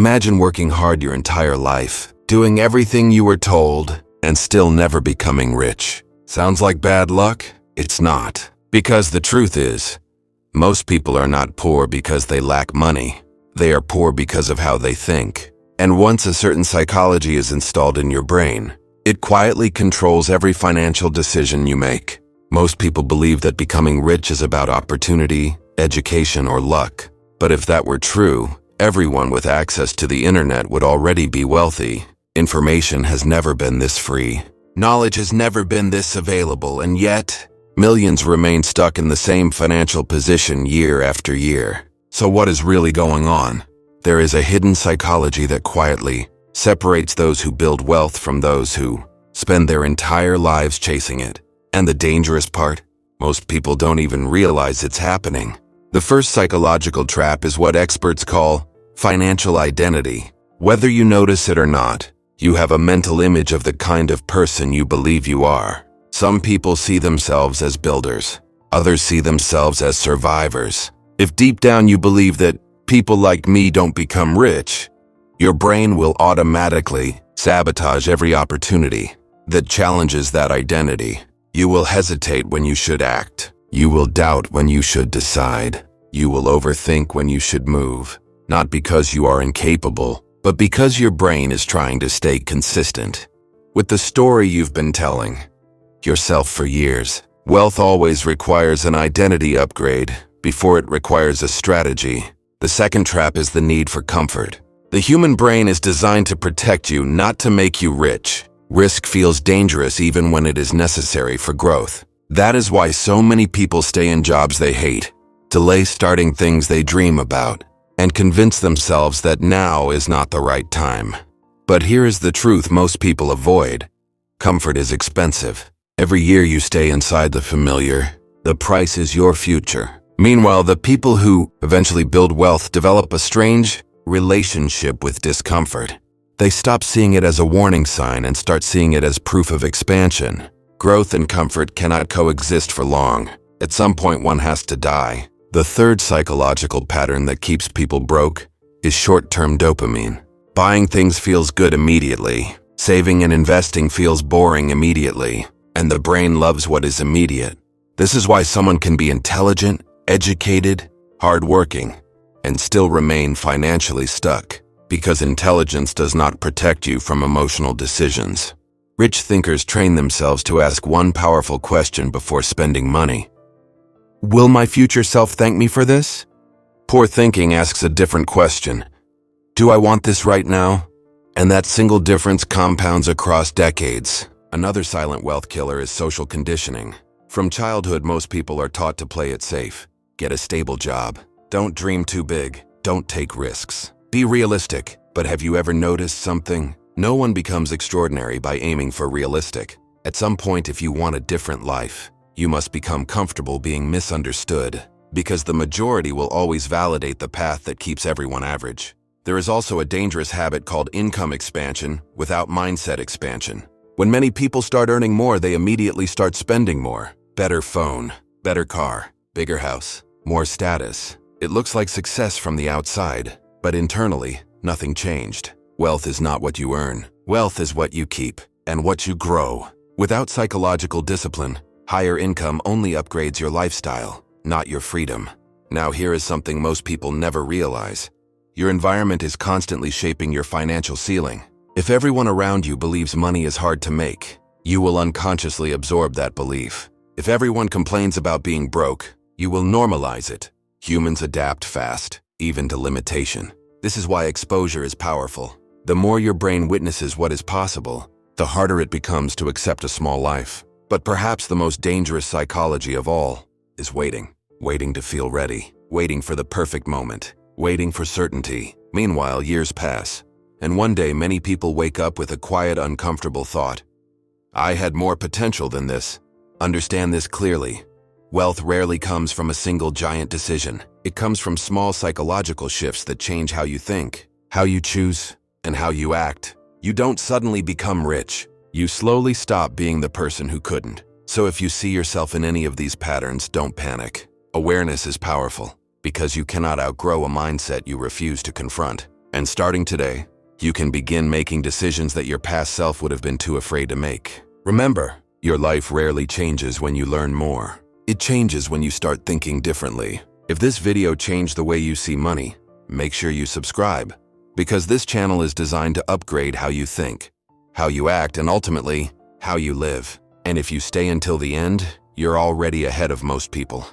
Imagine working hard your entire life, doing everything you were told, and still never becoming rich. Sounds like bad luck? It's not. Because the truth is, most people are not poor because they lack money. They are poor because of how they think. And once a certain psychology is installed in your brain, it quietly controls every financial decision you make. Most people believe that becoming rich is about opportunity, education, or luck. But if that were true, everyone with access to the internet would already be wealthy. Information has never been this free. Knowledge has never been this available, and yet, millions remain stuck in the same financial position year after year. So what is really going on? There is a hidden psychology that quietly separates those who build wealth from those who spend their entire lives chasing it. And the dangerous part? Most people don't even realize it's happening. The first psychological trap is what experts call financial identity. Whether you notice it or not, you have a mental image of the kind of person you believe you are. Some people see themselves as builders. Others see themselves as survivors. If deep down you believe that people like me don't become rich, your brain will automatically sabotage every opportunity that challenges that identity. You will hesitate when you should act. You will doubt when you should decide. You will overthink when you should move. Not because you are incapable, but because your brain is trying to stay consistent with the story you've been telling yourself for years. Wealth always requires an identity upgrade before it requires a strategy. The second trap is the need for comfort. The human brain is designed to protect you, not to make you rich. Risk feels dangerous even when it is necessary for growth. That is why so many people stay in jobs they hate, delay starting things they dream about, and convince themselves that now is not the right time. But here is the truth most people avoid. Comfort is expensive. Every year you stay inside the familiar, the price is your future. Meanwhile, the people who eventually build wealth develop a strange relationship with discomfort. They stop seeing it as a warning sign and start seeing it as proof of expansion. Growth and comfort cannot coexist for long. At some point, one has to die. The third psychological pattern that keeps people broke is short-term dopamine. Buying things feels good immediately. Saving and investing feels boring immediately. And the brain loves what is immediate. This is why someone can be intelligent, educated, hardworking, and still remain financially stuck. Because intelligence does not protect you from emotional decisions. Rich thinkers train themselves to ask one powerful question before spending money. Will my future self thank me for this? Poor thinking asks a different question. Do I want this right now? And that single difference compounds across decades. Another silent wealth killer is social conditioning. From childhood, most people are taught to play it safe. Get a stable job. Don't dream too big. Don't take risks. Be realistic. But have you ever noticed something? No one becomes extraordinary by aiming for realistic. At some point, if you want a different life, you must become comfortable being misunderstood, because the majority will always validate the path that keeps everyone average. There is also a dangerous habit called income expansion without mindset expansion. When many people start earning more, they immediately start spending more. Better phone, better car, bigger house, more status. It looks like success from the outside, but internally, nothing changed. Wealth is not what you earn. Wealth is what you keep and what you grow. Without psychological discipline, higher income only upgrades your lifestyle, not your freedom. Now here is something most people never realize. Your environment is constantly shaping your financial ceiling. If everyone around you believes money is hard to make, you will unconsciously absorb that belief. If everyone complains about being broke, you will normalize it. Humans adapt fast, even to limitation. This is why exposure is powerful. The more your brain witnesses what is possible, the harder it becomes to accept a small life. But perhaps the most dangerous psychology of all is waiting. Waiting to feel ready. Waiting for the perfect moment. Waiting for certainty. Meanwhile, years pass, and one day many people wake up with a quiet, uncomfortable thought. I had more potential than this. Understand this clearly. Wealth rarely comes from a single giant decision. It comes from small psychological shifts that change how you think, how you choose, and how you act. You don't suddenly become rich. You slowly stop being the person who couldn't. So if you see yourself in any of these patterns, don't panic. Awareness is powerful, because you cannot outgrow a mindset you refuse to confront. And starting today, you can begin making decisions that your past self would have been too afraid to make. Remember, your life rarely changes when you learn more. It changes when you start thinking differently. If this video changed the way you see money, make sure you subscribe, because this channel is designed to upgrade how you think, how you act, and ultimately, how you live. And if you stay until the end, you're already ahead of most people.